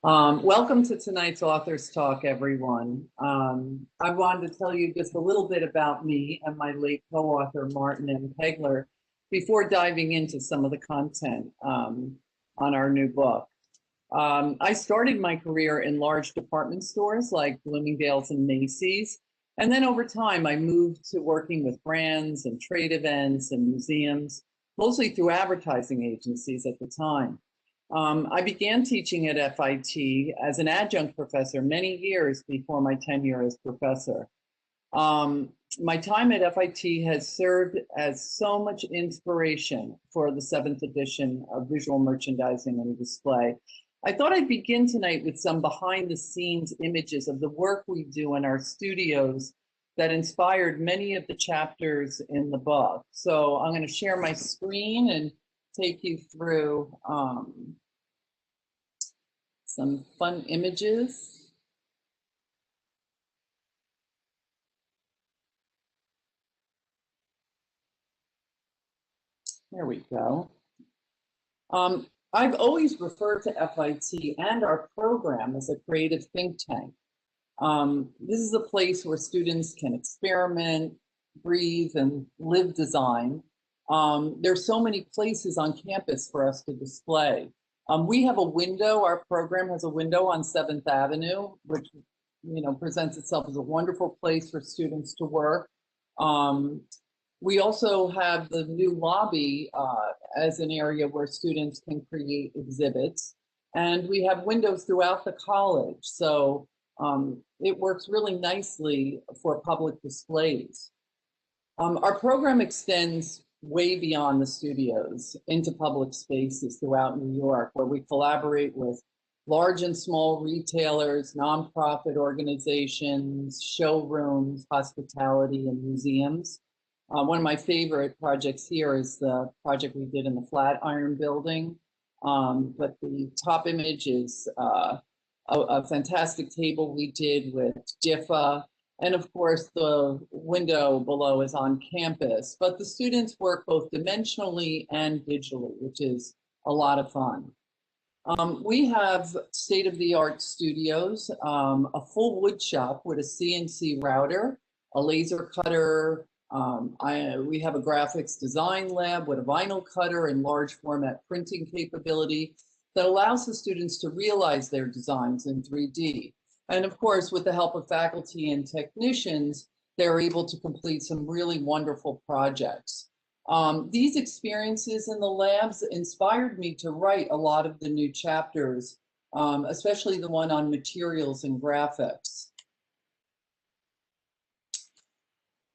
Welcome to tonight's Authors Talk, everyone. I wanted to tell you just a little bit about me and my late co-author, Martin M. Pegler, before diving into some of the content on our new book. I started my career in large department stores like Bloomingdale's and Macy's. And then over time, I moved to working with brands and trade events and museums, mostly through advertising agencies at the time. I began teaching at FIT as an adjunct professor many years before my tenure as professor. My time at FIT has served as so much inspiration for the 7th edition of Visual Merchandising and Display. I thought I'd begin tonight with some behind-the-scenes images of the work we do in our studios that inspired many of the chapters in the book. So I'm going to share my screen and take you through some fun images. There we go. I've always referred to FIT and our program as a creative think tank. This is a place where students can experiment, breathe, and live design. There's so many places on campus for us to display. We have a window, our program has a window on 7th Avenue, which presents itself as a wonderful place for students to work. We also have the new lobby as an area where students can create exhibits. And we have windows throughout the college. So it works really nicely for public displays. Our program extends way beyond the studios into public spaces throughout New York, where we collaborate with large and small retailers, nonprofit organizations, showrooms, hospitality, and museums. One of my favorite projects here is the project we did in the Flatiron Building. But the top image is a fantastic table we did with DIFA. And of course, the window below is on campus. But the students work both dimensionally and digitally, which is a lot of fun. We have state-of-the-art studios, a full wood shop with a CNC router, a laser cutter. We have a graphics design lab with a vinyl cutter and large format printing capability that allows the students to realize their designs in 3D. And of course, with the help of faculty and technicians, they're able to complete some really wonderful projects. These experiences in the labs inspired me to write a lot of the new chapters, especially the one on materials and graphics.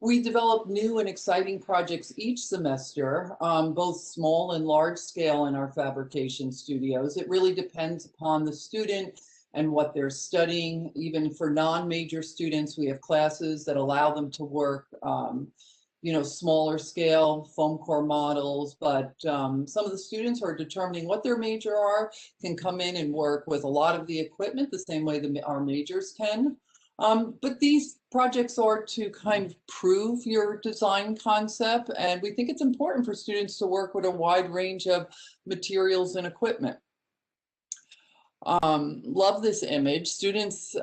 We develop new and exciting projects each semester, both small and large scale in our fabrication studios. It really depends upon the student and what they're studying. Even for non-major students, we have classes that allow them to work smaller scale foam core models, but some of the students who are determining what their major are can come in and work with a lot of the equipment the same way our majors can. But these projects are to kind of prove your design concept, and we think it's important for students to work with a wide range of materials and equipment. Love this image. Students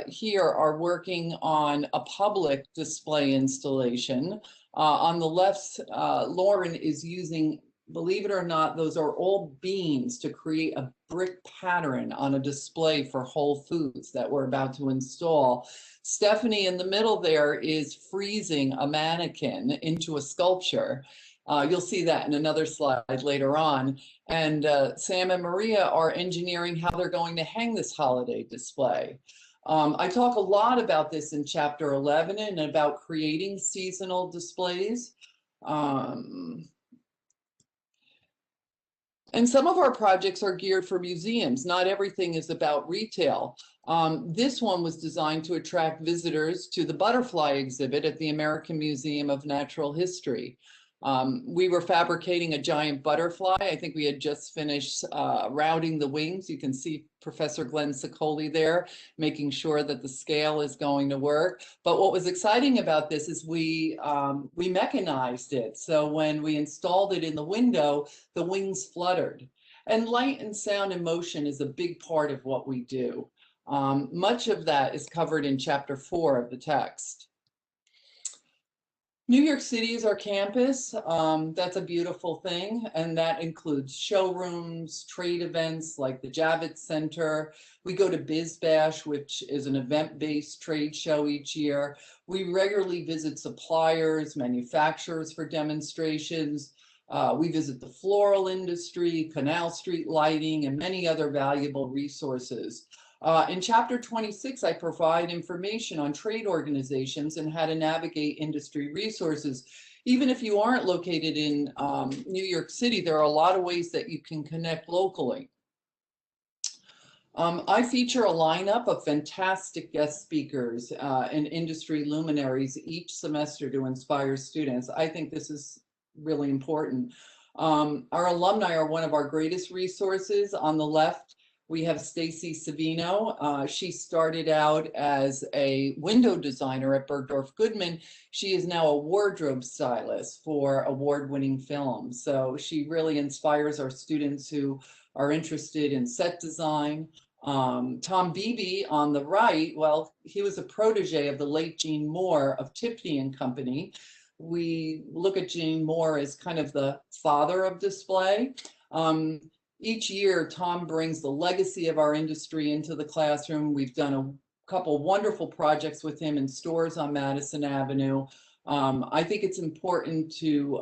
here are working on a public display installation. On the left, Lauren is using, believe it or not, those are all beams to create a brick pattern on a display for Whole Foods that we're about to install. Stephanie in the middle there is freezing a mannequin into a sculpture. You'll see that in another slide later on. And Sam and Maria are engineering how they're going to hang this holiday display. I talk a lot about this in chapter 11 and about creating seasonal displays. And some of our projects are geared for museums. Not everything is about retail. This one was designed to attract visitors to the butterfly exhibit at the American Museum of Natural History. We were fabricating a giant butterfly. I think we had just finished routing the wings. You can see Professor Glenn Sicoli there, making sure that the scale is going to work. But what was exciting about this is we mechanized it. So when we installed it in the window, the wings fluttered. And light and sound and motion is a big part of what we do. Much of that is covered in chapter 4 of the text. New York City is our campus. That's a beautiful thing, and that includes showrooms, trade events like the Javits Center. We go to Biz Bash, which is an event-based trade show each year. We regularly visit suppliers, manufacturers for demonstrations. We visit the floral industry, Canal Street lighting, and many other valuable resources. In chapter 26, I provide information on trade organizations and how to navigate industry resources. Even if you aren't located in New York City, there are a lot of ways that you can connect locally. I feature a lineup of fantastic guest speakers and industry luminaries each semester to inspire students. I think this is really important. Our alumni are one of our greatest resources. On the left, we have Stacy Savino. She started out as a window designer at Bergdorf Goodman. She is now a wardrobe stylist for award-winning films. So she really inspires our students who are interested in set design. Tom Beebe on the right, well, he was a protege of the late Gene Moore of Tiffany and Company. We look at Gene Moore as kind of the father of display. Each year, Tom brings the legacy of our industry into the classroom. We've done a couple wonderful projects with him in stores on Madison Avenue. I think it's important to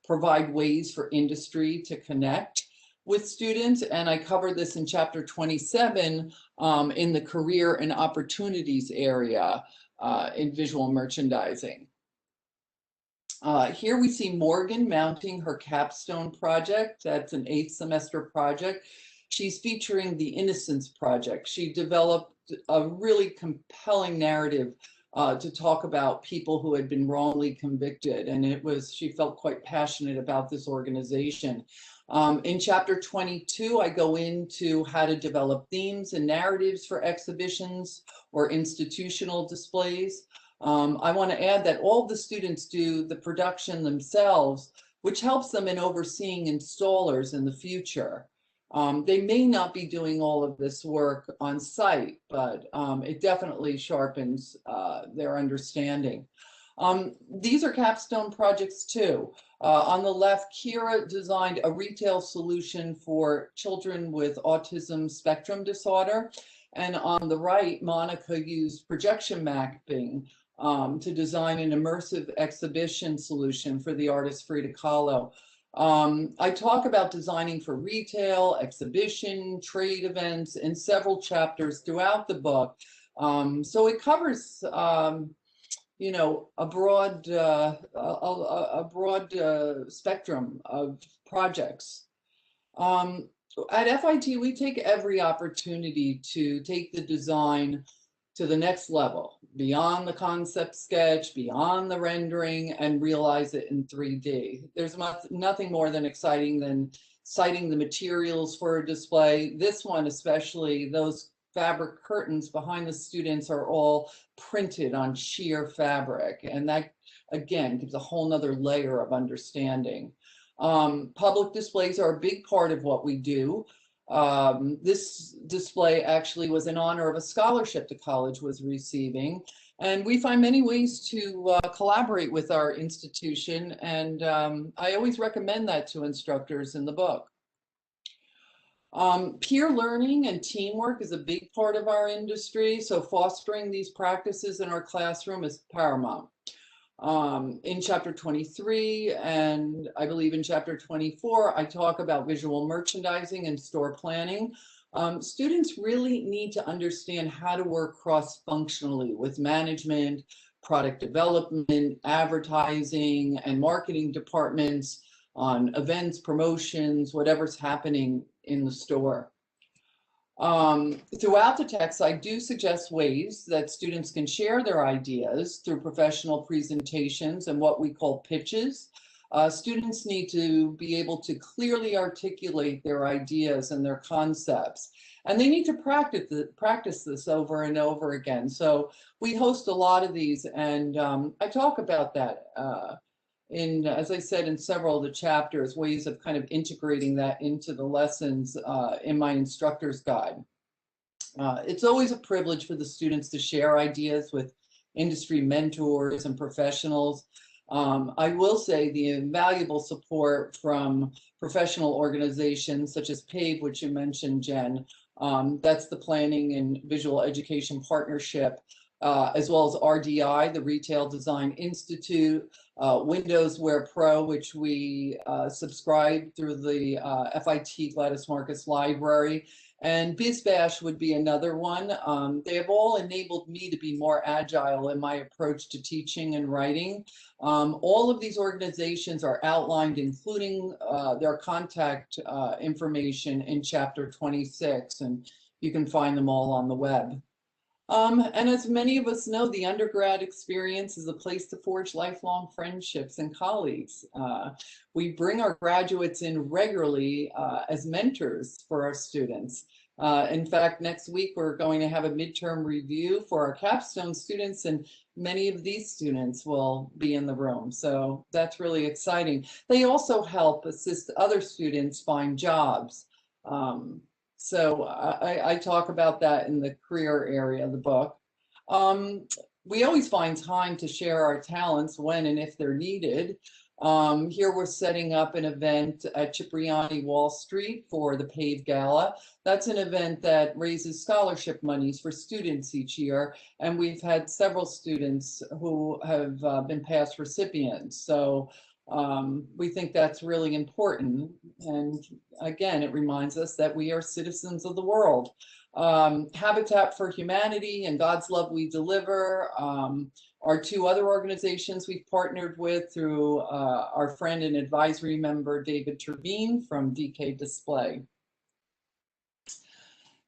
provide ways for industry to connect with students, and I cover this in chapter 27 in the career and opportunities area in visual merchandising. Here we see Morgan mounting her capstone project. That's an 8th semester project. She's featuring the Innocence Project. She developed a really compelling narrative to talk about people who had been wrongly convicted, and she felt quite passionate about this organization. In chapter 22, I go into how to develop themes and narratives for exhibitions or institutional displays. I want to add that all the students do the production themselves, which helps them in overseeing installers in the future. They may not be doing all of this work on site, but it definitely sharpens their understanding. These are capstone projects too. On the left, Kira designed a retail solution for children with autism spectrum disorder. And on the right, Monica used projection mapping to design an immersive exhibition solution for the artist Frida Kahlo. I talk about designing for retail, exhibition, trade events in several chapters throughout the book. So it covers you know, a broad spectrum of projects. At FIT, we take every opportunity to take the design to the next level, beyond the concept sketch, beyond the rendering, and realize it in 3D. There's nothing more than exciting than citing the materials for a display. This one especially, those fabric curtains behind the students are all printed on sheer fabric, and that again gives a whole nother layer of understanding. Public displays are a big part of what we do. This display actually was in honor of a scholarship the college was receiving, and we find many ways to collaborate with our institution, and I always recommend that to instructors in the book. Peer learning and teamwork is a big part of our industry, so fostering these practices in our classroom is paramount. In chapter 23, and I believe in chapter 24, I talk about visual merchandising and store planning. Students really need to understand how to work cross-functionally with management, product development, advertising, and marketing departments on events, promotions, whatever's happening in the store. Throughout the text, I do suggest ways that students can share their ideas through professional presentations and what we call pitches. Students need to be able to clearly articulate their ideas and their concepts, and they need to practice this over and over again. So we host a lot of these, and I talk about that as I said, in several of the chapters, ways of kind of integrating that into the lessons in my instructor's guide. It's always a privilege for the students to share ideas with industry mentors and professionals. I will say the invaluable support from professional organizations such as Pave, which you mentioned, Jen. That's the Planning and Visual Education Partnership, as well as RDI, the Retail Design Institute, Windows Wear Pro, which we subscribe through the FIT Gladys Marcus Library, and BizBash would be another one. They have all enabled me to be more agile in my approach to teaching and writing. All of these organizations are outlined, including their contact information in chapter 26, and you can find them all on the web. And as many of us know, the undergrad experience is a place to forge lifelong friendships and colleagues. We bring our graduates in regularly as mentors for our students. In fact, next week, we're going to have a midterm review for our capstone students, and many of these students will be in the room. So that's really exciting. They also help assist other students find jobs. So I talk about that in the career area of the book. We always find time to share our talents when and if they're needed. Here we're setting up an event at Cipriani Wall Street for the Pave Gala. That's an event that raises scholarship monies for students each year, and we've had several students who have been past recipients. So we think that's really important. And again, it reminds us that we are citizens of the world. Habitat for Humanity and God's Love We Deliver are two other organizations we've partnered with through our friend and advisory member, David Turbine from DK Display.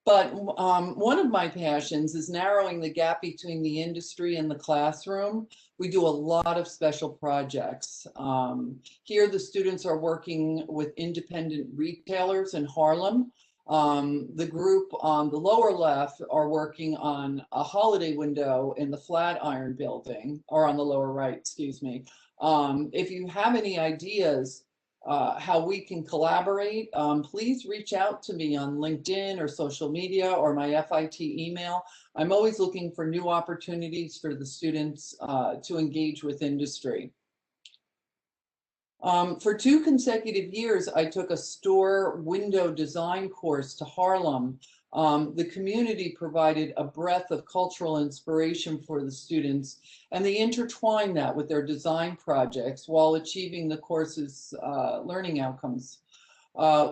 But one of my passions is narrowing the gap between the industry and the classroom. We do a lot of special projects. Here, the students are working with independent retailers in Harlem. The group on the lower left are working on a holiday window in the Flatiron building, or on the lower right, excuse me. If you have any ideas how we can collaborate, please reach out to me on LinkedIn or social media or my FIT email. I'm always looking for new opportunities for the students to engage with industry. For 2 consecutive years, I took a store window design course to Harlem. The community provided a breadth of cultural inspiration for the students, and they intertwined that with their design projects while achieving the course's learning outcomes.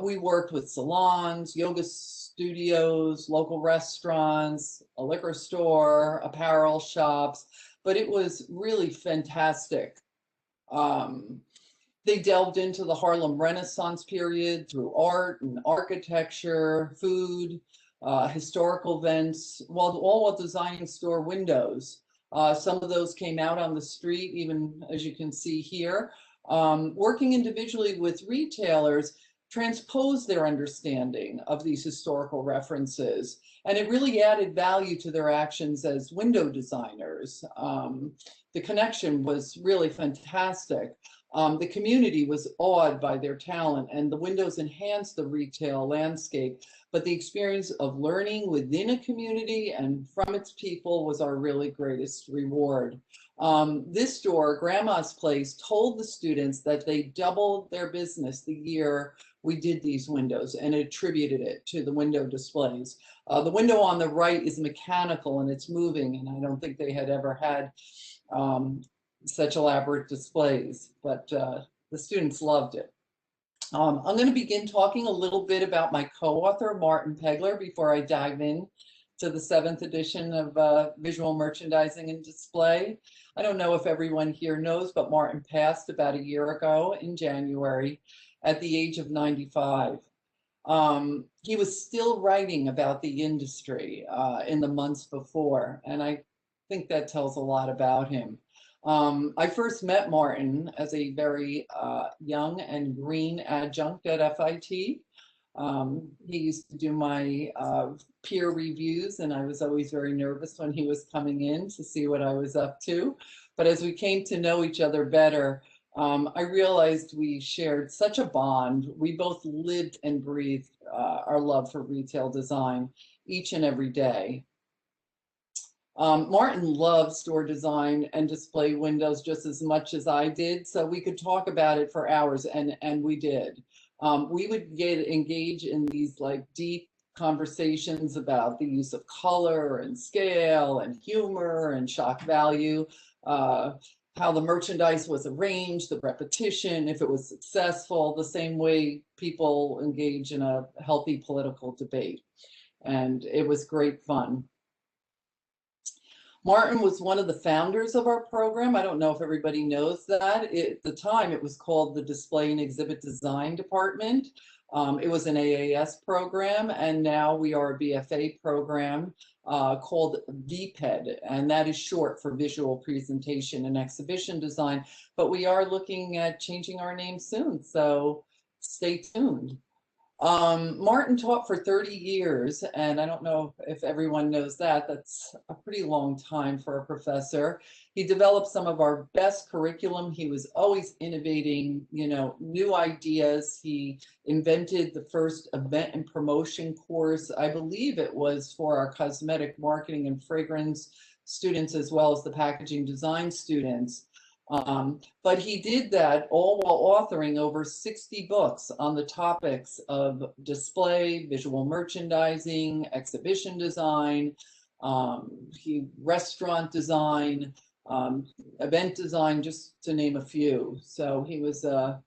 We worked with salons, yoga studios, local restaurants, a liquor store, apparel shops, but it was really fantastic. They delved into the Harlem Renaissance period through art and architecture, food, historical events, all while designing store windows. Some of those came out on the street, even as you can see here. Working individually with retailers transposed their understanding of these historical references, and it really added value to their actions as window designers. The connection was really fantastic. The community was awed by their talent, and the windows enhanced the retail landscape. But the experience of learning within a community and from its people was our really greatest reward. This store, Grandma's Place, told the students that they doubled their business the year we did these windows, and attributed it to the window displays. The window on the right is mechanical and it's moving, and I don't think they had ever had such elaborate displays, but the students loved it. I'm going to begin talking a little bit about my co-author, Martin Pegler, before I dive in to the 7th edition of Visual Merchandising and Display. I don't know if everyone here knows, but Martin passed about a year ago in January at the age of 95. He was still writing about the industry in the months before, and I think that tells a lot about him. I first met Martin as a very young and green adjunct at FIT. He used to do my peer reviews, and I was always very nervous when he was coming in to see what I was up to. But as we came to know each other better, I realized we shared such a bond. We both lived and breathed our love for retail design each and every day. Martin loved store design and display windows just as much as I did, so we could talk about it for hours, and we did. We would engage in these like deep conversations about the use of color and scale and humor and shock value, how the merchandise was arranged, the repetition, if it was successful, the same way people engage in a healthy political debate. And it was great fun. Martin was one of the founders of our program. I don't know if everybody knows that. At the time, it was called the Display and Exhibit Design Department. It was an AAS program, and now we are a BFA program called VPED, and that is short for Visual Presentation and Exhibition Design. But we are looking at changing our name soon, so stay tuned. Martin taught for 30 years, and I don't know if everyone knows that. That's a pretty long time for a professor. He developed some of our best curriculum. He was always innovating, new ideas. He invented the first event and promotion course. I believe it was for our cosmetic marketing and fragrance students as well as the packaging design students. But he did that all while authoring over 60 books on the topics of display, visual merchandising, exhibition design, restaurant design, event design, just to name a few. So he was a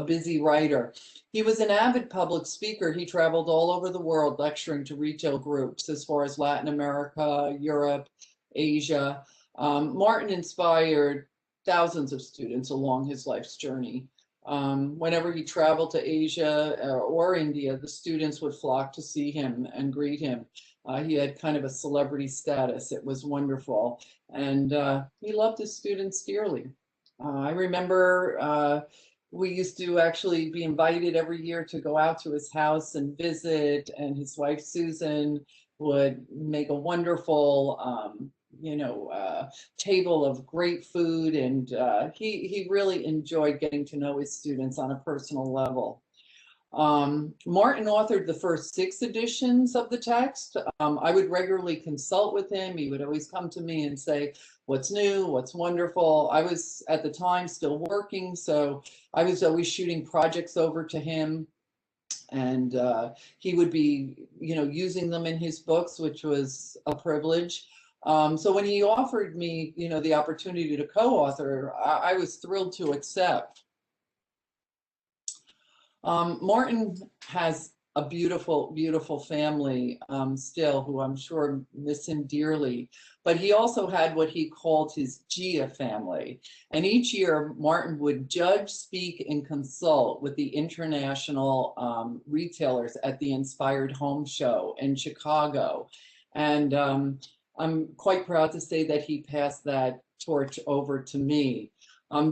busy writer. He was an avid public speaker. He traveled all over the world lecturing to retail groups as far as Latin America, Europe, Asia. Martin inspired thousands of students along his life's journey. Whenever he traveled to Asia or India, the students would flock to see him and greet him. He had kind of a celebrity status. It was wonderful. And he loved his students dearly. I remember we used to actually be invited every year to go out to his house and visit, and his wife, Susan, would make a wonderful table of great food, and he really enjoyed getting to know his students on a personal level. Martin authored the first 6 editions of the text. I would regularly consult with him. He would always come to me and say, what's new, what's wonderful. I was at the time still working, so I was always shooting projects over to him, and he would be using them in his books, which was a privilege. So when he offered me, the opportunity to co-author, I was thrilled to accept. Martin has a beautiful, beautiful family still, who I'm sure miss him dearly. But he also had what he called his Gia family. And each year, Martin would judge, speak, and consult with the international retailers at the Inspired Home Show in Chicago. And I'm quite proud to say that he passed that torch over to me.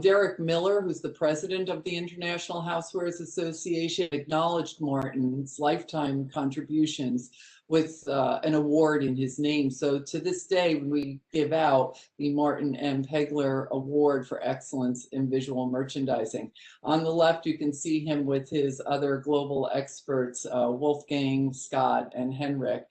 Derek Miller, who's the president of the International Housewares Association, acknowledged Martin's lifetime contributions with an award in his name. So to this day, we give out the Martin M. Pegler Award for Excellence in Visual Merchandising. On the left, you can see him with his other global experts, Wolfgang, Scott, and Henrik.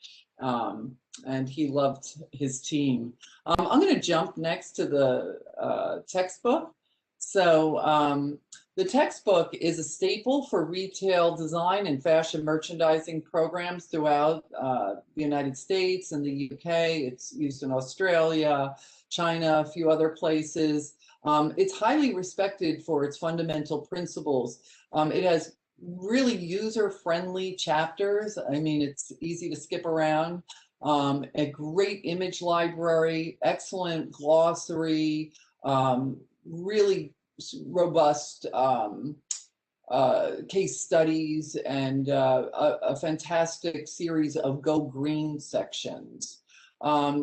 And he loved his team. I'm going to jump next to the textbook. So the textbook is a staple for retail design and fashion merchandising programs throughout the United States and the UK. It's used in Australia, China, a few other places. It's highly respected for its fundamental principles. It has really user-friendly chapters. I mean, it's easy to skip around. A great image library, excellent glossary, really robust case studies, and a fantastic series of Go Green sections.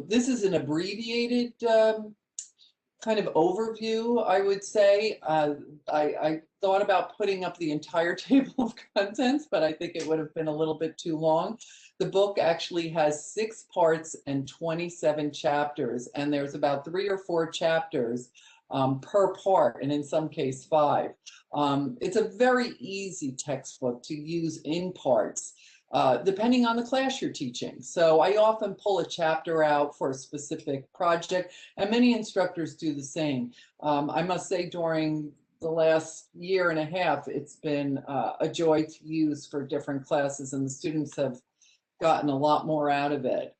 This is an abbreviated kind of overview, I would say. I thought about putting up the entire table of contents, but I think it would have been a little bit too long. The book actually has 6 parts and 27 chapters, and there's about 3 or 4 chapters per part, and in some case 5. It's a very easy textbook to use in parts, depending on the class you're teaching. So I often pull a chapter out for a specific project, and many instructors do the same. I must say during the last year and a half, it's been a joy to use for different classes, and the students have gotten a lot more out of it.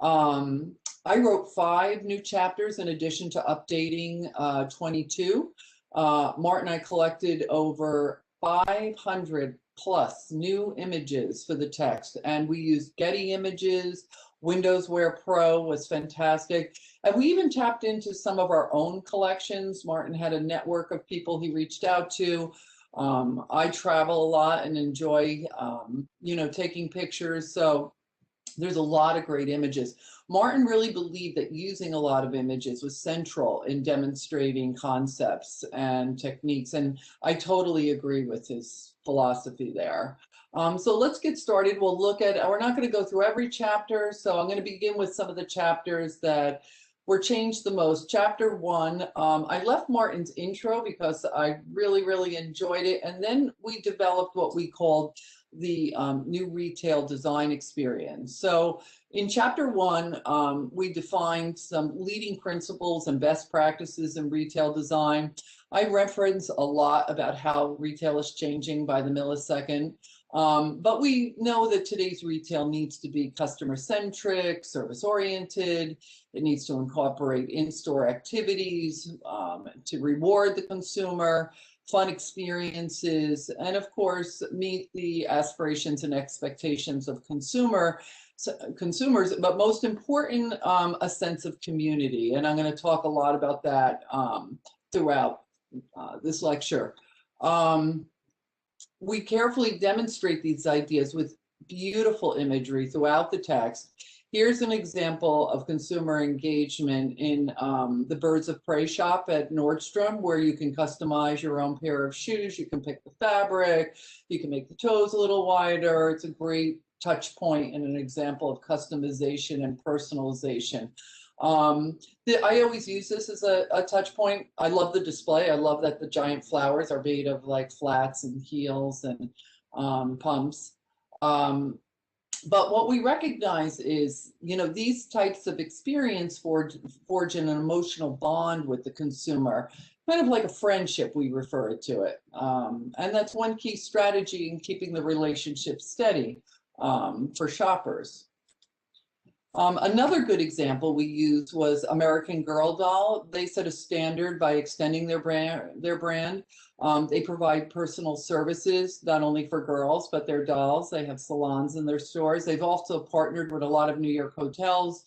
I wrote 5 new chapters in addition to updating 22. Martin and I collected over 500 plus new images for the text, and we used Getty images. Windows Wear Pro was fantastic. And we even tapped into some of our own collections. Martin had a network of people he reached out to. I travel a lot and enjoy, taking pictures. So there's a lot of great images. Martin really believed that using a lot of images was central in demonstrating concepts and techniques, and I totally agree with his philosophy there. So let's get started. We'll look at, we're not going to go through every chapter, so I'm going to begin with some of the chapters that were changed the most. Chapter 1, I left Martin's intro because I really enjoyed it, and then we developed what we called the new retail design experience. So in chapter 1, we defined some leading principles and best practices in retail design. I reference a lot about how retail is changing by the millisecond, but we know that today's retail needs to be customer-centric, service-oriented. It needs to incorporate in-store activities to reward the consumer, fun experiences, and of course, meet the aspirations and expectations of consumers, but most important, a sense of community. And I'm going to talk a lot about that throughout this lecture. We carefully demonstrate these ideas with beautiful imagery throughout the text. Here's an example of consumer engagement in the Birds of Prey shop at Nordstrom, where you can customize your own pair of shoes. You can pick the fabric, you can make the toes a little wider. It's a great touch point and an example of customization and personalization. I always use this as a touch point. I love the display. I love that the giant flowers are made of like flats and heels and pumps. But what we recognize is, these types of experience forge an emotional bond with the consumer, kind of like a friendship, we refer to it. And that's one key strategy in keeping the relationship steady for shoppers. Another good example we used was American Girl Doll. They set a standard by extending their brand. They provide personal services, not only for girls, but their dolls. They have salons in their stores. They've also partnered with a lot of New York hotels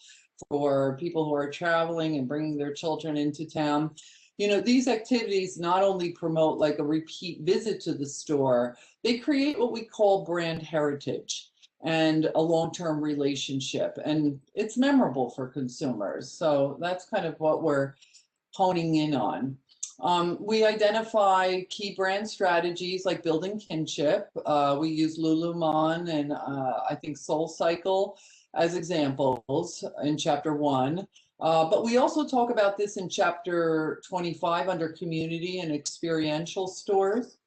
for people who are traveling and bringing their children into town. These activities not only promote like a repeat visit to the store, they create what we call brand heritage and a long-term relationship, and it's memorable for consumers. So that's kind of what we're honing in on. We identify key brand strategies like building kinship. We use Lululemon and I think SoulCycle as examples in chapter 1. But we also talk about this in chapter 25 under community and experiential stores.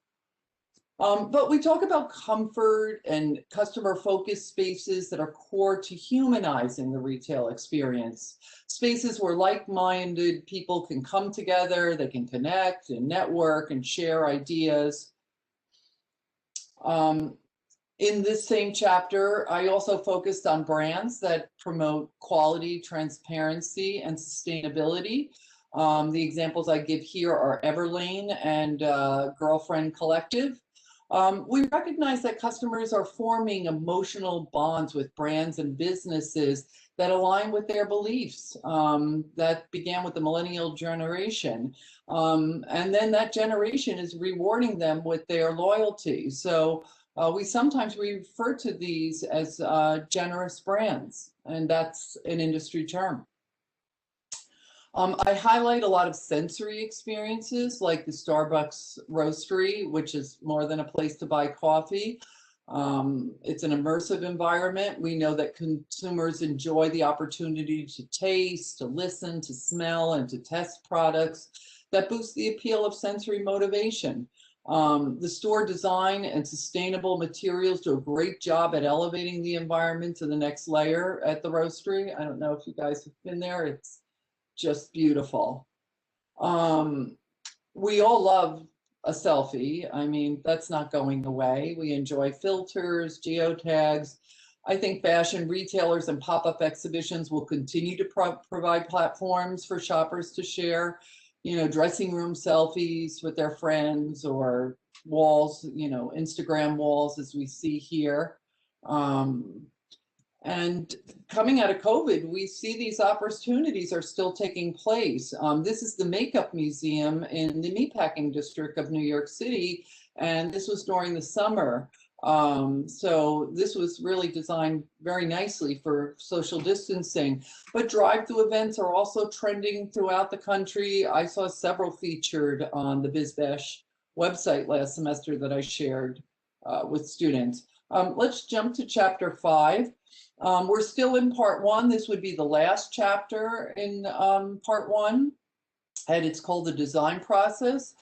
But we talk about comfort and customer-focused spaces that are core to humanizing the retail experience. Spaces where like-minded people can come together, they can connect and network and share ideas. In this same chapter, I also focused on brands that promote quality, transparency, and sustainability. The examples I give here are Everlane and Girlfriend Collective. We recognize that customers are forming emotional bonds with brands and businesses that align with their beliefs. That began with the millennial generation. And then that generation is rewarding them with their loyalty. So we sometimes refer to these as generous brands, and that's an industry term. I highlight a lot of sensory experiences like the Starbucks Roastery, which is more than a place to buy coffee. It's an immersive environment. We know that consumers enjoy the opportunity to taste, to listen, to smell, and to test products. that boost the appeal of sensory motivation. The store design and sustainable materials do a great job at elevating the environment to the next layer at the Roastery. I don't know if you guys have been there. It's just beautiful. We all love a selfie. I mean, that's not going away. We enjoy filters, geotags. I think fashion retailers and pop-up exhibitions will continue to provide platforms for shoppers to share, you know, dressing room selfies with their friends, or walls, you know, Instagram walls as we see here. And coming out of COVID, we see these opportunities are still taking place. This is the Makeup Museum in the Meatpacking District of New York City, and this was during the summer. So this was really designed very nicely for social distancing. But drive-through events are also trending throughout the country. I saw several featured on the BizBash website last semester that I shared with students. Let's jump to chapter 5. We're still in part 1. This would be the last chapter in part 1, and it's called the design process.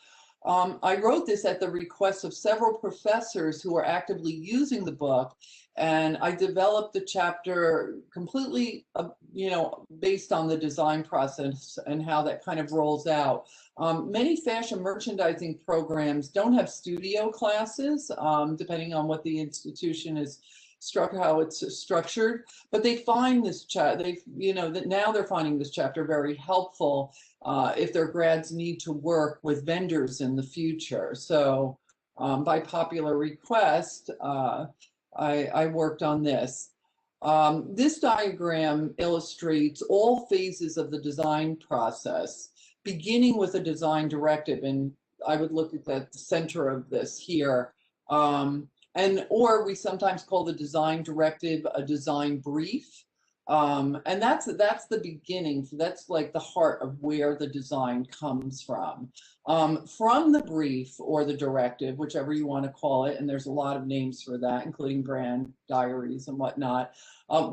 I wrote this at the request of several professors who are actively using the book, and I developed the chapter completely, you know, based on the design process and how that kind of rolls out. Many fashion merchandising programs don't have studio classes, depending on what the institution is how it's structured, but they find this now they're finding this chapter very helpful if their grads need to work with vendors in the future. So by popular request, I worked on this. This diagram illustrates all phases of the design process, beginning with a design directive, and I would look at the center of this here. Or we sometimes call the design directive a design brief. And that's the beginning. So that's like the heart of where the design comes from. From the brief or the directive, whichever you want to call it, and there's a lot of names for that, including brand diaries and whatnot,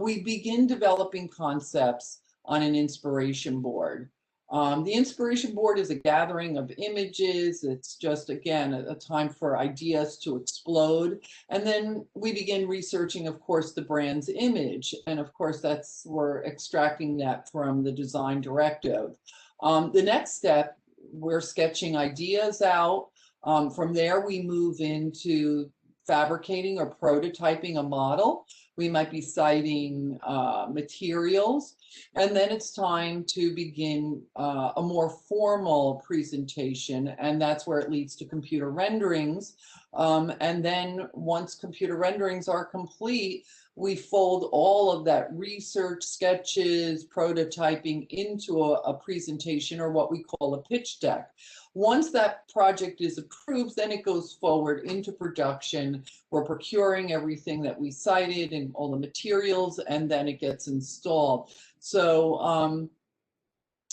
we begin developing concepts on an inspiration board. The inspiration board is a gathering of images. It's just, again, a time for ideas to explode. And then we begin researching, of course, the brand's image. And of course, we're extracting that from the design directive. The next step, we're sketching ideas out. From there, we move into fabricating or prototyping a model. We might be citing materials. And then it's time to begin a more formal presentation, and that's where it leads to computer renderings. And then once computer renderings are complete, we fold all of that research, sketches, prototyping into a presentation, or what we call a pitch deck. Once that project is approved, then it goes forward into production. We're procuring everything that we cited and all the materials, and then it gets installed. So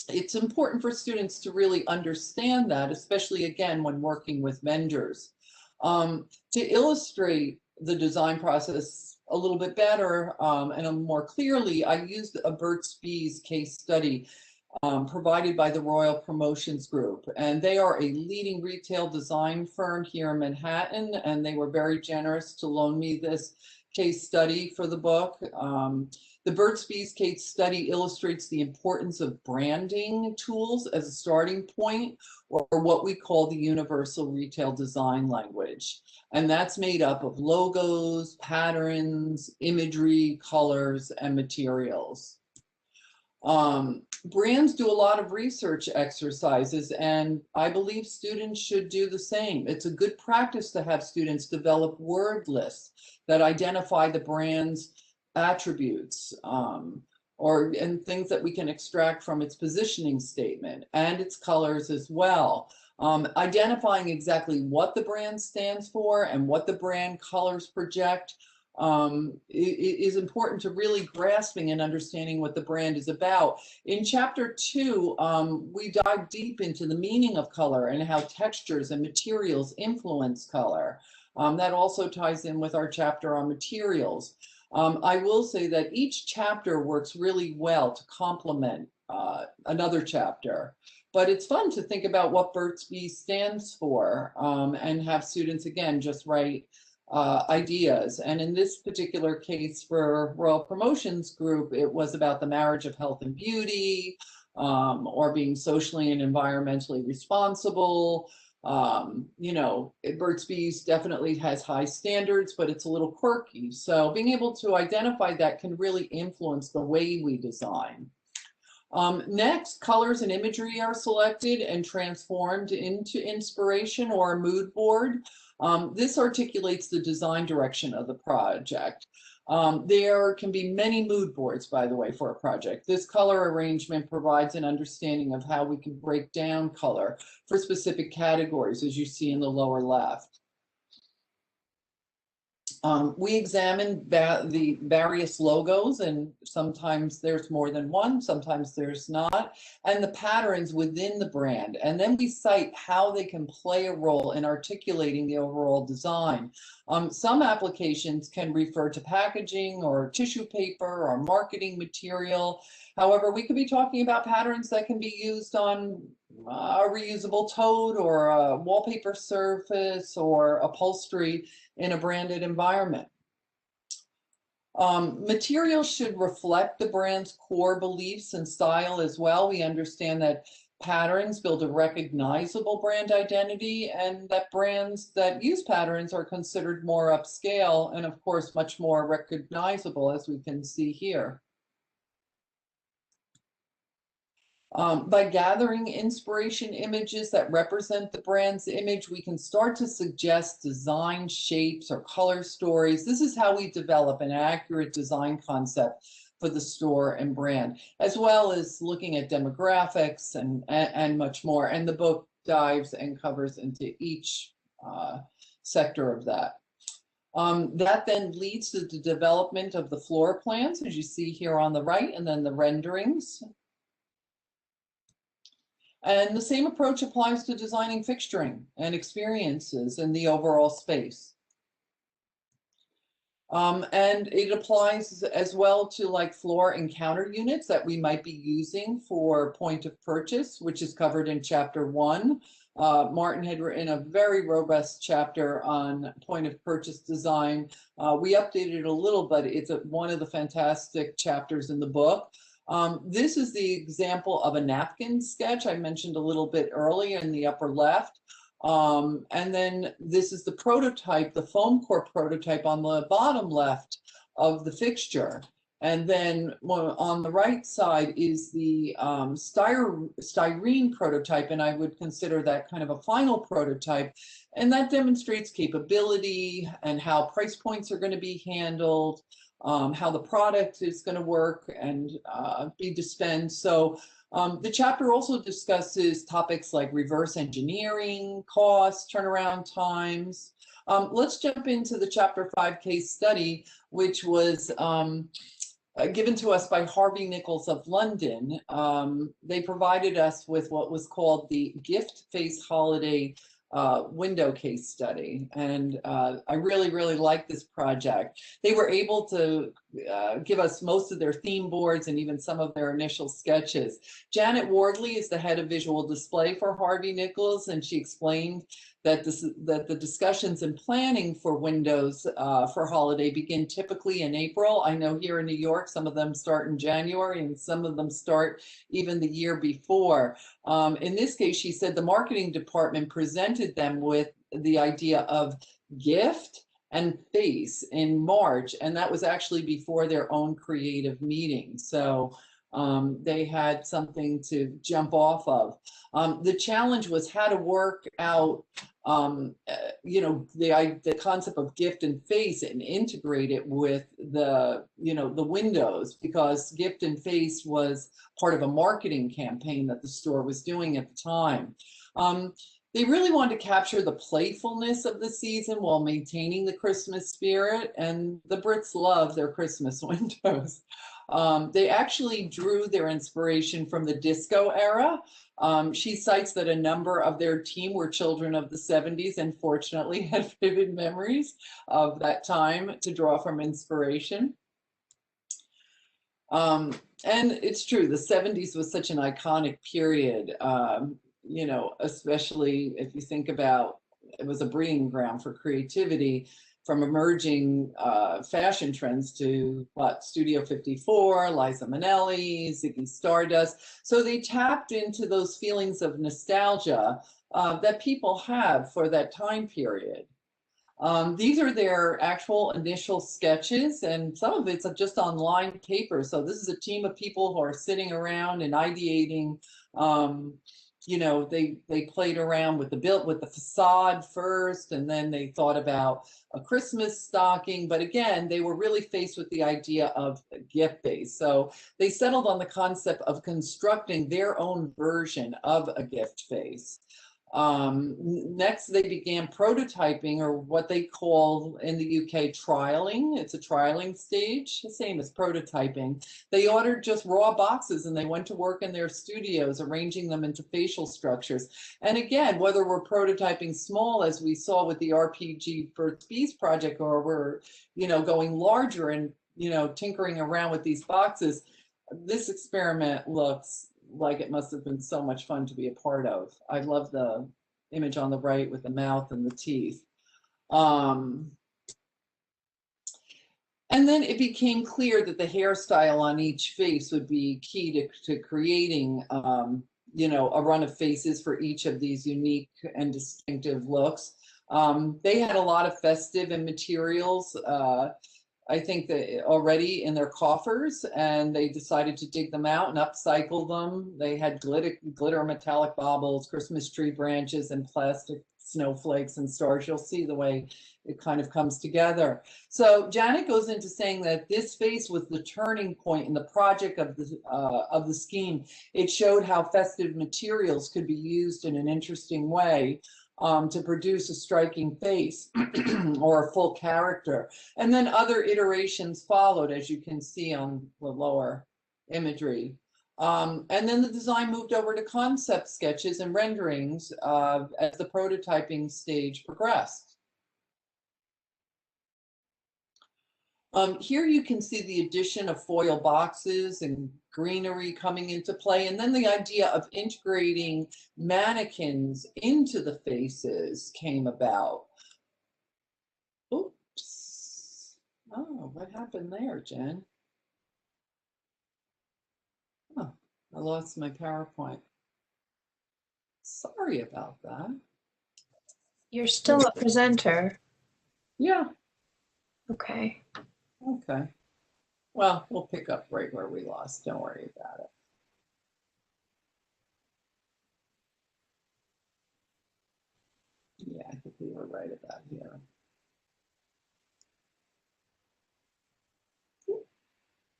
it's important for students to really understand that, especially, again, when working with vendors. To illustrate the design process a little bit better and more clearly, I used a Burt's Bees case study provided by the Royal Promotions Group. And they are a leading retail design firm here in Manhattan, and they were very generous to loan me this case study for the book. The Burt's Bees case study illustrates the importance of branding tools as a starting point, or what we call the universal retail design language. And that's made up of logos, patterns, imagery, colors, and materials. Brands do a lot of research exercises, and I believe students should do the same. It's a good practice to have students develop word lists that identify the brand's attributes and things that we can extract from its positioning statement and its colors as well. Identifying exactly what the brand stands for and what the brand colors project is important to really grasping and understanding what the brand is about. In chapter 2, we dive deep into the meaning of color and how textures and materials influence color. That also ties in with our chapter on materials. I will say that each chapter works really well to complement another chapter. But it's fun to think about what Burt's Bees stands for, and have students, again, just write ideas. And in this particular case for Royal Promotions Group, it was about the marriage of health and beauty, or being socially and environmentally responsible. You know, Burt's Bees definitely has high standards, but it's a little quirky. So being able to identify that can really influence the way we design. Next, colors and imagery are selected and transformed into inspiration or a mood board. This articulates the design direction of the project. There can be many mood boards, by the way, for a project. This color arrangement provides an understanding of how we can break down color for specific categories, as you see in the lower left. We examined the various logos, and sometimes there's more than one, sometimes there's not, and the patterns within the brand. And then we cite how they can play a role in articulating the overall design. Some applications can refer to packaging or tissue paper or marketing material. However, we could be talking about patterns that can be used on a reusable tote or a wallpaper surface or upholstery in a branded environment. Materials should reflect the brand's core beliefs and style as well. We understand that patterns build a recognizable brand identity, and that brands that use patterns are considered more upscale and, of course, much more recognizable, as we can see here. By gathering inspiration images that represent the brand's image, we can start to suggest design shapes or color stories. This is how we develop an accurate design concept for the store and brand, as well as looking at demographics and much more. And the book dives and covers into each sector of that. That then leads to the development of the floor plans, as you see here on the right, and then the renderings. And the same approach applies to designing fixturing and experiences in the overall space. And it applies as well to like floor and counter units that we might be using for point of purchase, which is covered in chapter 1. Martin had written a very robust chapter on point of purchase design. We updated it a little, but it's one of the fantastic chapters in the book. This is the example of a napkin sketch I mentioned a little bit earlier in the upper left. And then this is the prototype, the foam core prototype on the bottom left of the fixture. And then on the right side is the styrene prototype, and I would consider that kind of a final prototype. And that demonstrates capability and how price points are going to be handled, how the product is going to work and be dispensed. So the chapter also discusses topics like reverse engineering, costs, turnaround times. Let's jump into the chapter 5 case study, which was given to us by Harvey Nichols of London. They provided us with what was called the Gift Face Holiday window case study, and I really like this project. They were able to give us most of their theme boards and even some of their initial sketches. Janet Wardley is the head of visual display for Harvey Nichols, and she explained that the discussions and planning for windows for holiday begin typically in April. I know here in New York, some of them start in January and some of them start even the year before. In this case, she said the marketing department presented them with the idea of gift and face in March, and that was actually before their own creative meeting. So they had something to jump off of. The challenge was how to work out you know, the concept of gift and face and integrate it with the, you know, the windows, because gift and face was part of a marketing campaign that the store was doing at the time. They really wanted to capture the playfulness of the season while maintaining the Christmas spirit, and the Brits love their Christmas windows. They actually drew their inspiration from the disco era. She cites that a number of their team were children of the 70s and fortunately had vivid memories of that time to draw from inspiration. And it's true, the 70s was such an iconic period, you know, especially if you think about it was a breeding ground for creativity from emerging fashion trends to what, Studio 54, Liza Minnelli, Ziggy Stardust. So they tapped into those feelings of nostalgia that people have for that time period. These are their actual initial sketches, and some of it's just on lined paper. So this is a team of people who are sitting around and ideating. You know, they played around with the facade first, and then they thought about a Christmas stocking. But again, they were really faced with the idea of a gift base. So they settled on the concept of constructing their own version of a gift base. Next, they began prototyping, or what they call in the UK trialing. It's a trialing stage, the same as prototyping. They ordered just raw boxes and they went to work in their studios, arranging them into facial structures. And again, whether we're prototyping small, as we saw with the RPG Burt's Bees project, or we're, you know, going larger and, you know, tinkering around with these boxes, this experiment looks like it must have been so much fun to be a part of. I love the image on the right with the mouth and the teeth. And then it became clear that the hairstyle on each face would be key to creating, you know, a run of faces for each of these unique and distinctive looks. They had a lot of festive and materials. I think that already in their coffers, and they decided to dig them out and upcycle them. They had glitter metallic baubles, Christmas tree branches, and plastic snowflakes and stars. You'll see the way it kind of comes together. So Janet goes into saying that this face was the turning point in the project of the scheme. It showed how festive materials could be used in an interesting way to produce a striking face or a full character. And then other iterations followed, as you can see on the lower imagery. And then the design moved over to concept sketches and renderings as the prototyping stage progressed. Here you can see the addition of foil boxes and greenery coming into play, and then the idea of integrating mannequins into the faces came about. Oops. Oh, what happened there, Jen? Oh, I lost my PowerPoint. Sorry about that. You're still a presenter. Yeah. Okay. Okay. Well, we'll pick up right where we lost. Don't worry about it. Yeah, I think we were right about here.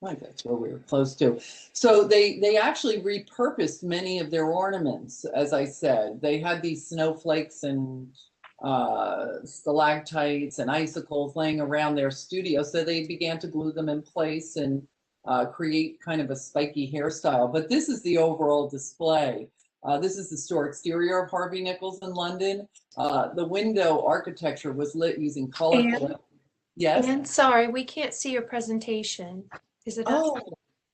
I think that's where we were close to. So they actually repurposed many of their ornaments, as I said. They had these snowflakes and stalactites and icicles laying around their studio, so they began to glue them in place and create kind of a spiky hairstyle. But this is the overall display. This is the store exterior of Harvey Nichols in London. The window architecture was lit using colorful. Yes. And sorry, we can't see your presentation. Is it up? Oh,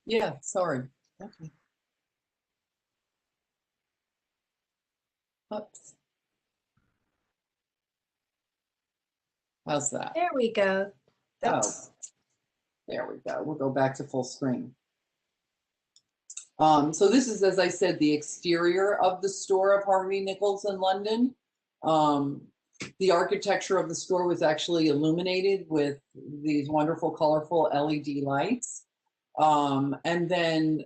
yeah, sorry. Okay. Oops. How's that? There we go. Oh, there we go. We'll go back to full screen. So this is, as I said, the exterior of the store of Harvey Nichols in London. The architecture of the store was actually illuminated with these wonderful, colorful LED lights. And then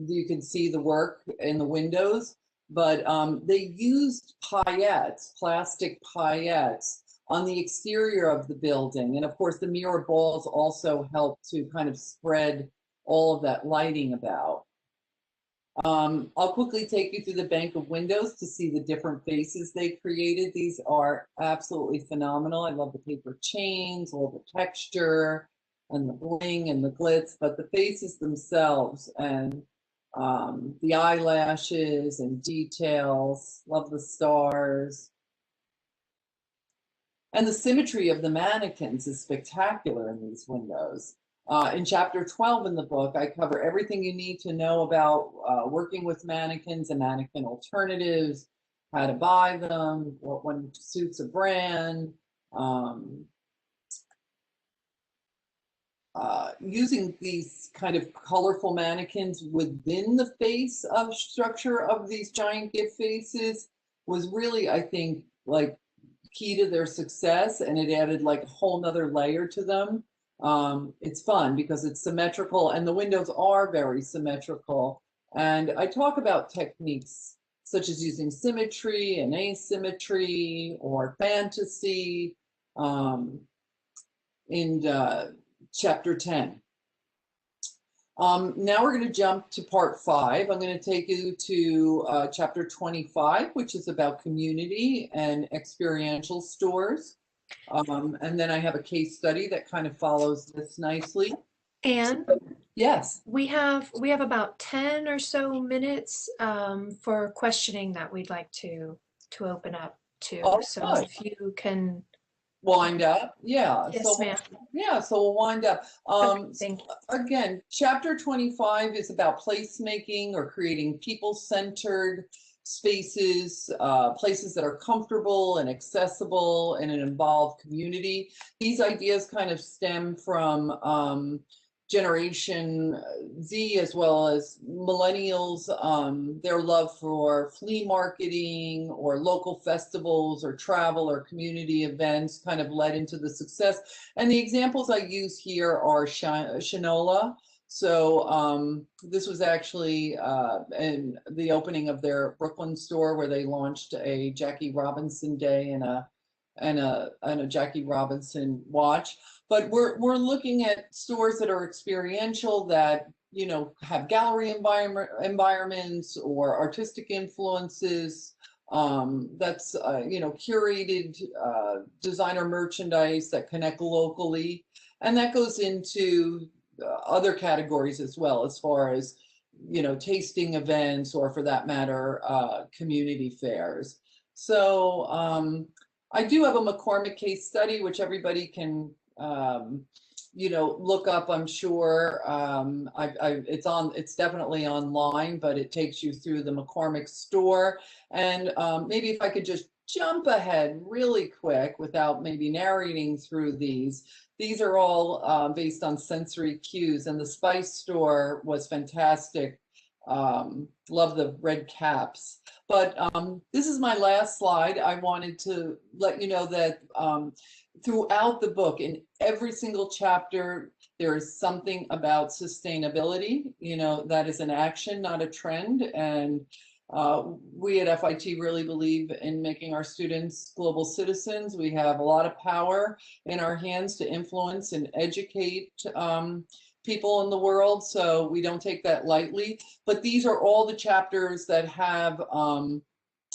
you can see the work in the windows, but they used paillettes, plastic paillettes, on the exterior of the building. And of course, the mirror balls also help to kind of spread all of that lighting about. I'll quickly take you through the bank of windows to see the different faces they created. These are absolutely phenomenal. I love the paper chains, all the texture and the bling and the glitz, but the faces themselves and the eyelashes and details, love the stars. And the symmetry of the mannequins is spectacular in these windows. In chapter 12 in the book, I cover everything you need to know about working with mannequins and mannequin alternatives, how to buy them, what one suits a brand, um, using these kind of colorful mannequins within the face of structure of these giant gift faces was really, I think, like key to their success, and it added like a whole nother layer to them. It's fun because it's symmetrical and the windows are very symmetrical. And I talk about techniques such as using symmetry and asymmetry or fantasy in chapter 10. Now we're going to jump to part 5. I'm going to take you to chapter 25, which is about community and experiential stores. And then I have a case study that kind of follows this nicely. And yes, we have about 10 or so minutes for questioning that we'd like to open up to. Oh, so good. if you can Wind up. Yeah. Yes, so ma'am. yeah, so we'll wind up. Okay, thank you. Again, chapter 25 is about placemaking or creating people-centered spaces, places that are comfortable and accessible in an involved community. These ideas kind of stem from Generation Z as well as millennials, their love for flea marketing or local festivals or travel or community events kind of led into the success. And the examples I use here are Shinola. So this was actually in the opening of their Brooklyn store where they launched a Jackie Robinson Day and a Jackie Robinson watch. But we're looking at stores that are experiential, that have gallery environments or artistic influences. That's curated designer merchandise that connect locally, and that goes into other categories as well, as far as tasting events, or for that matter, community fairs. So I do have a McCormick case study, which everybody can look up, I'm sure. It's definitely online, but it takes you through the McCormick store. And maybe if I could just jump ahead really quick without maybe narrating through these. These are all based on sensory cues, and the Spice store was fantastic. Love the red caps. But this is my last slide. I wanted to let you know that throughout the book, in every single chapter, there is something about sustainability. That is an action, not a trend. And we at FIT really believe in making our students global citizens. We have a lot of power in our hands to influence and educate people in the world, so we don't take that lightly. But these are all the chapters that have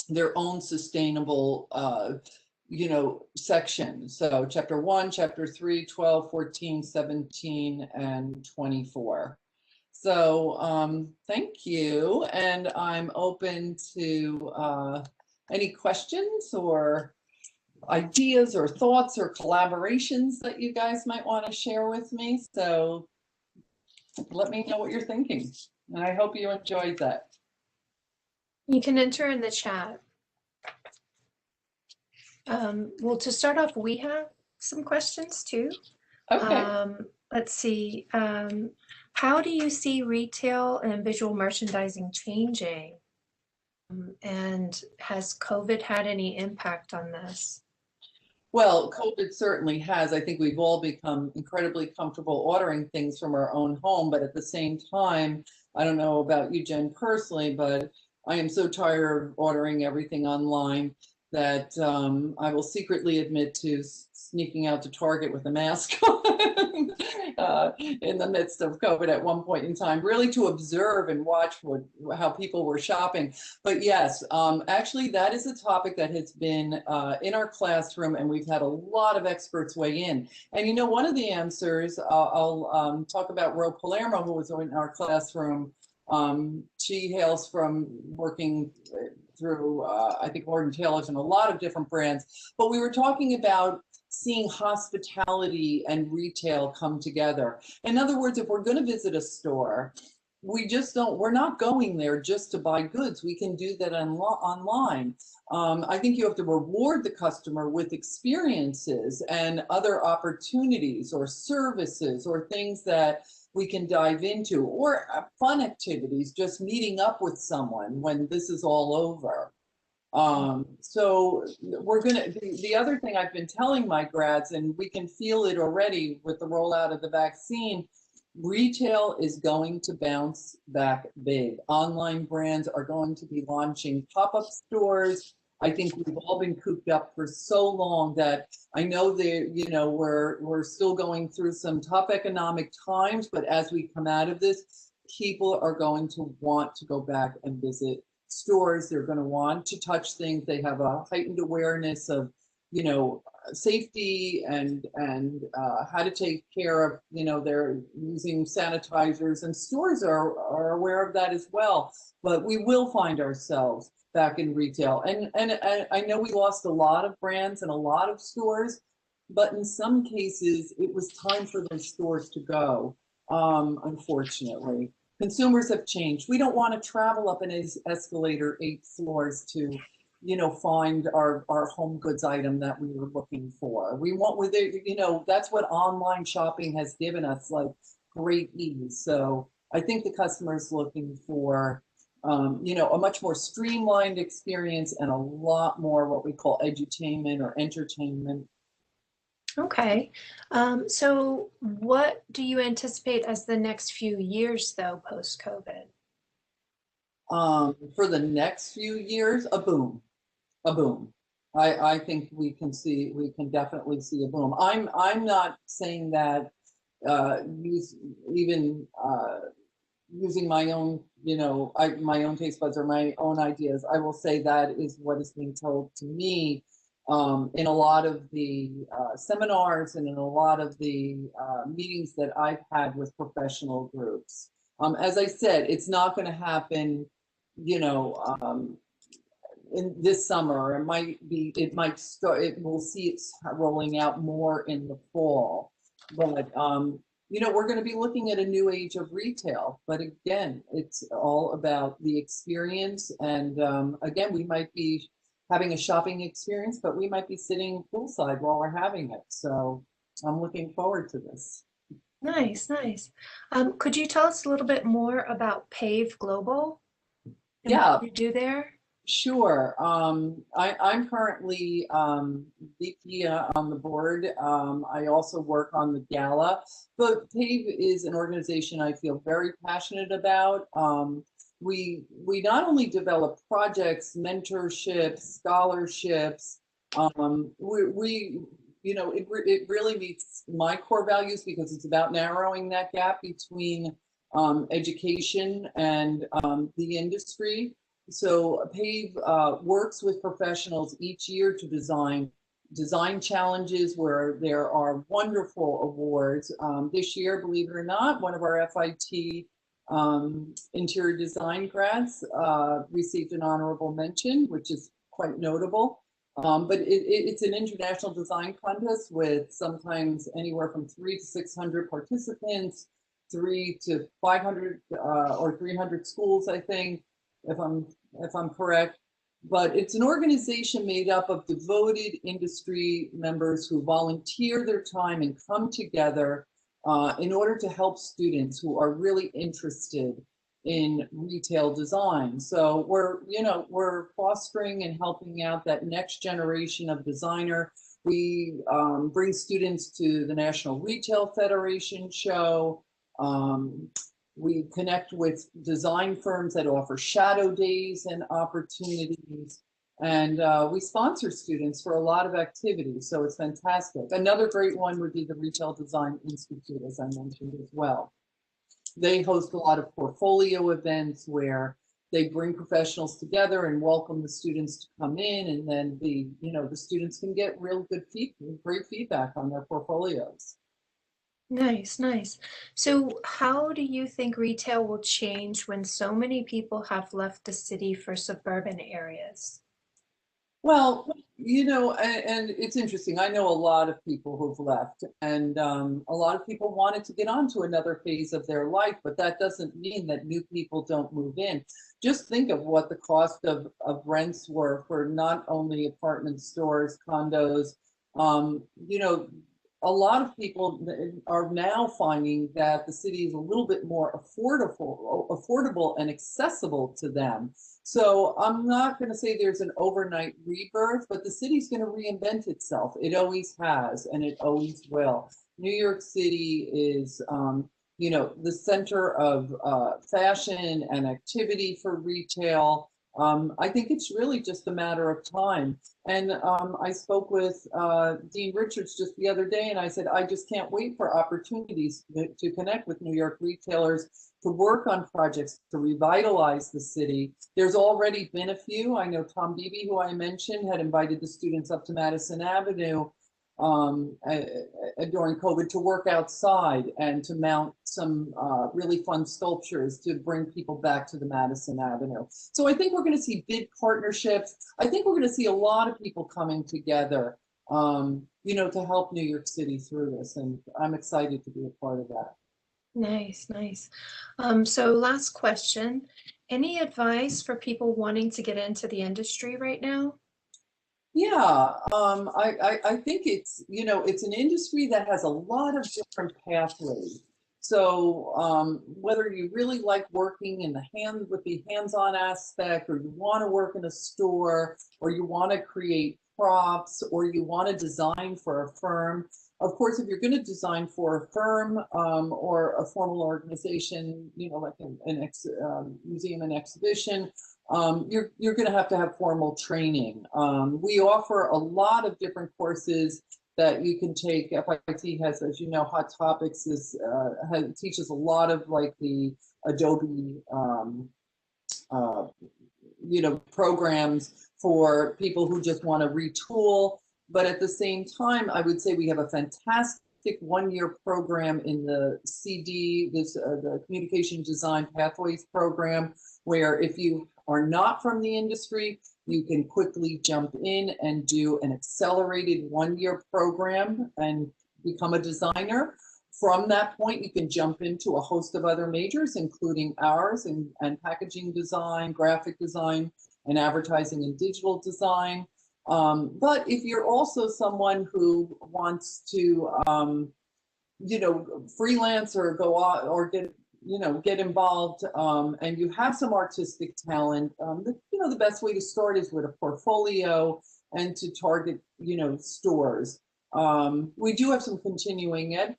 their own sustainable section. So chapter 1, chapter 3, 12, 14, 17, and 24. So thank you, and I'm open to any questions or ideas or thoughts or collaborations that you guys might want to share with me. So let me know what you're thinking, and I hope you enjoyed that. You can enter in the chat. Well, to start off, we have some questions too. Okay. Let's see. How do you see retail and visual merchandising changing? And has COVID had any impact on this? Well, COVID certainly has. I think we've all become incredibly comfortable ordering things from our own home, but at the same time, I don't know about you, Jen, personally, but I am so tired of ordering everything online that I will secretly admit to sneaking out to Target with a mask on in the midst of COVID at one point in time, really to observe and watch how people were shopping. But yes, actually that is a topic that has been in our classroom, and we've had a lot of experts weigh in. And one of the answers, I'll talk about Ro Palermo, who was in our classroom. She hails from working through, I think, Lord & Taylor's and a lot of different brands. But we were talking about seeing hospitality and retail come together. In other words, if we're going to visit a store, we're not going there just to buy goods. We can do that online. I think you have to reward the customer with experiences and other opportunities or services or things that we can dive into, or fun activities, just meeting up with someone when this is all over. So the other thing I've been telling my grads, and we can feel it already with the rollout of the vaccine, retail is going to bounce back big. Online brands are going to be launching pop-up stores. I think we've all been cooped up for so long that I know that, you know, we're still going through some tough economic times, but as we come out of this, people are going to want to go back and visit stores. They're going to want to touch things. They have a heightened awareness of, you know, safety and how to take care of, you know, they're using sanitizers, and stores are aware of that as well. But we will find ourselves back in retail. And I know we lost a lot of brands and a lot of stores, but in some cases it was time for those stores to go. Unfortunately, consumers have changed. We don't want to travel up an escalator 8 floors to, you know, find our home goods item that we were looking for. We want with it, you know, that's what online shopping has given us, like great ease. So I think the customer is looking for, you know, a much more streamlined experience and a lot more what we call edutainment or entertainment. Okay. So what do you anticipate as the next few years, though, post-COVID? For the next few years, a boom. A boom. I think we can definitely see a boom. I'm not saying that using my own, you know, my own taste buds or my own ideas. I will say that is what is being told to me in a lot of the seminars and in a lot of the meetings that I've had with professional groups. As I said, it's not going to happen, you know, in this summer. It might start, we'll see it rolling out more in the fall. But, you know, we're going to be looking at a new age of retail. But again, it's all about the experience. And again, we might be having a shopping experience, but we might be sitting poolside while we're having it. So I'm looking forward to this. Nice, nice. Could you tell us a little bit more about Pave Global and Yeah. what you do there? Sure. I'm currently VP on the board. I also work on the gala. But PAVE is an organization I feel very passionate about. We not only develop projects, mentorships, scholarships. We you know, it really meets my core values because it's about narrowing that gap between education and the industry. So PAVE works with professionals each year to design challenges where there are wonderful awards. This year, believe it or not, one of our FIT interior design grads received an honorable mention, which is quite notable. But it's an international design contest with sometimes anywhere from 300 to 600 participants, 300 to 500 or 300 schools, I think, if I'm correct. But it's an organization made up of devoted industry members who volunteer their time and come together in order to help students who are really interested in retail design. So we're fostering and helping out that next generation of designer. We bring students to the National Retail Federation show. We connect with design firms that offer shadow days and opportunities. And we sponsor students for a lot of activities, so it's fantastic. Another great one would be the Retail Design Institute, as I mentioned as well. They host a lot of portfolio events where they bring professionals together and welcome the students to come in, and then the students can get real good great feedback on their portfolios. Nice, nice. So how do you think retail will change when so many people have left the city for suburban areas? Well, and it's interesting. I know a lot of people who've left, and a lot of people wanted to get on to another phase of their life, but that doesn't mean that new people don't move in. Just think of what the cost of rents were for not only apartment stores, condos. Um, you know, a lot of people are now finding that the city is a little bit more affordable and accessible to them. So I'm not going to say there's an overnight rebirth, but the city's going to reinvent itself. It always has, and it always will. New York City is, the center of fashion and activity for retail. I think it's really just a matter of time. And I spoke with Dean Richards just the other day, and I said, I just can't wait for opportunities to connect with New York retailers to work on projects to revitalize the city. There's already been a few. I know Tom Beebe, who I mentioned, had invited the students up to Madison Avenue during COVID to work outside and to mount some really fun sculptures to bring people back to the Madison Avenue. So I think we're going to see big partnerships. I think we're going to see a lot of people coming together, to help New York City through this. And I'm excited to be a part of that. Nice, nice. So last question, any advice for people wanting to get into the industry right now? Yeah, I think it's an industry that has a lot of different pathways. So whether you really like working in with the hands-on aspect, or you want to work in a store, or you want to create props, or you want to design for a firm. Of course, if you're going to design for a firm or a formal organization, like an museum and exhibition, you're going to have formal training. We offer a lot of different courses that you can take. FIT has, as you know, Hot Topics teaches a lot of like the Adobe, programs for people who just want to retool. But at the same time, I would say we have a fantastic one-year program in the CD, the Communication Design Pathways program, where if you are not from the industry, you can quickly jump in and do an accelerated one-year program and become a designer. From that point, you can jump into a host of other majors, including ours, and packaging design, graphic design, and advertising and digital design. But if you're also someone who wants to, freelance or go out or get involved, and you have some artistic talent, the best way to start is with a portfolio and to target, stores. We do have some continuing ed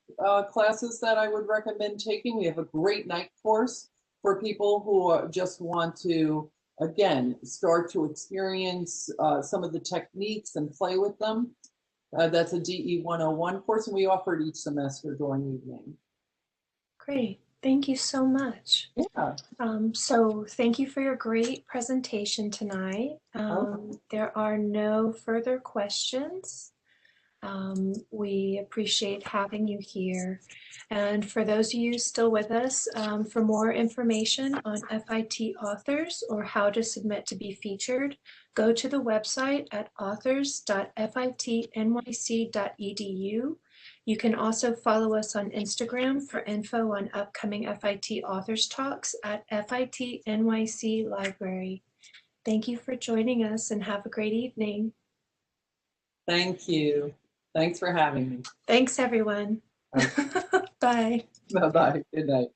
classes that I would recommend taking. We have a great night course for people who just want to, again, start to experience some of the techniques and play with them. That's a DE 101 course, and we offer it each semester during the evening. Great. Thank you so much. Yeah. So thank you for your great presentation tonight. There are no further questions. We appreciate having you here. And for those of you still with us, for more information on FIT authors or how to submit to be featured, go to the website at authors.fitnyc.edu. You can also follow us on Instagram for info on upcoming FIT authors talks at FIT NYC Library. Thank you for joining us and have a great evening. Thank you. Thanks for having me. Thanks, everyone. Bye. Bye-bye. Good night.